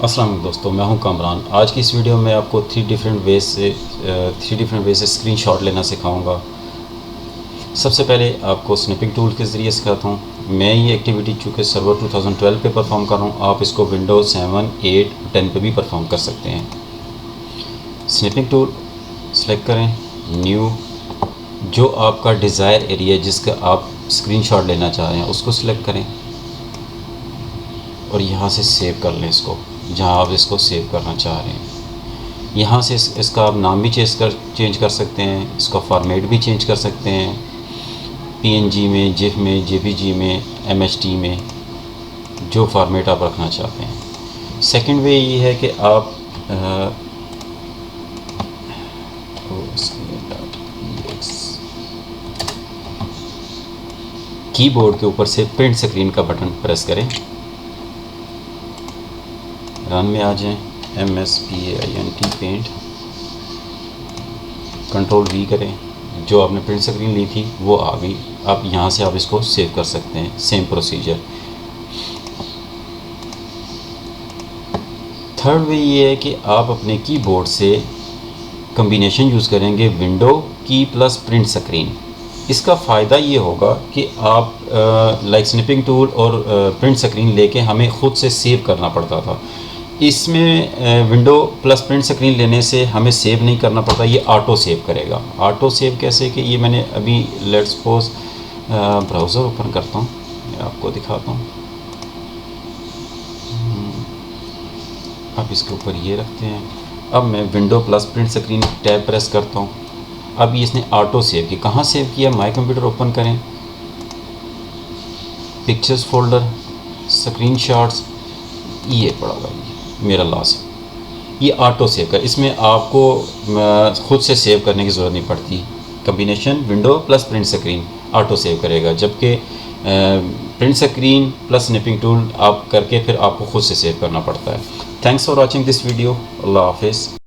अस्सलाम वालेकुम दोस्तों, मैं हूं कामरान। आज की इस वीडियो में आपको थ्री डिफरेंट वे से स्क्रीनशॉट लेना सिखाऊंगा। सबसे पहले आपको स्नैपिंग टूल के ज़रिए सिखाता हूं। मैं ये एक्टिविटी चूँकि सर्वर 2012 पे परफॉर्म कर रहा हूं, आप इसको विंडोज 7, 8, 10 पे भी परफॉर्म कर सकते हैं। स्नैपिंग टूल सेलेक्ट करें, न्यू, जो आपका डिज़ायर एरिया जिसका आप स्क्रीनशॉट लेना चाह रहे हैं उसको सिलेक्ट करें और यहाँ से सेव कर लें इसको, जहाँ आप इसको सेव करना चाह रहे हैं। यहाँ से इसका आप नाम भी चेंज कर सकते हैं, इसका फॉर्मेट भी चेंज कर सकते हैं, PNG में, जिफ में, JPG में, MHT में, जो फॉर्मेट आप रखना चाहते हैं। सेकंड वे ये है कि आप कीबोर्ड के ऊपर से प्रिंट स्क्रीन का बटन प्रेस करें, रन में आ जाएं, MSPAINT पेंट, कंट्रोल V करें, जो आपने प्रिंट स्क्रीन ली थी वो आ गई। अब यहाँ से आप इसको सेव कर सकते हैं, सेम प्रोसीजर। थर्ड वे ये है कि आप अपने कीबोर्ड से कम्बिनेशन यूज़ करेंगे विंडो की प्लस प्रिंट स्क्रीन। इसका फ़ायदा ये होगा कि आप लाइक स्नैपिंग टूल और प्रिंट स्क्रीन लेके हमें ख़ुद से सेव करना पड़ता था। इसमें विंडो प्लस प्रिंट स्क्रीन लेने से हमें सेव नहीं करना पड़ता, ये ऑटो सेव करेगा। ऑटो सेव कैसे कि ये मैंने अभी लेट्स सपोज ब्राउज़र ओपन करता हूँ, मैं आपको दिखाता हूँ। अब इसके ऊपर ये रखते हैं। अब मैं window plus print screen tab press करता हूँ। अब ये इसने ऑटो सेव किया। कहाँ सेव किया? माई कंप्यूटर ओपन करें, पिक्चर्स फोल्डर, स्क्रीनशॉट्स, ये पड़ा हुआ है मेरा लॉस है। ये ऑटो सेव कर, इसमें आपको ख़ुद से सेव करने की ज़रूरत नहीं पड़ती। Combination window plus print screen auto save करेगा, जबकि print screen plus snapping tool आप करके फिर आपको ख़ुद से सेव करना पड़ता है। Thanks for watching this video. अल्लाह हाफिज़।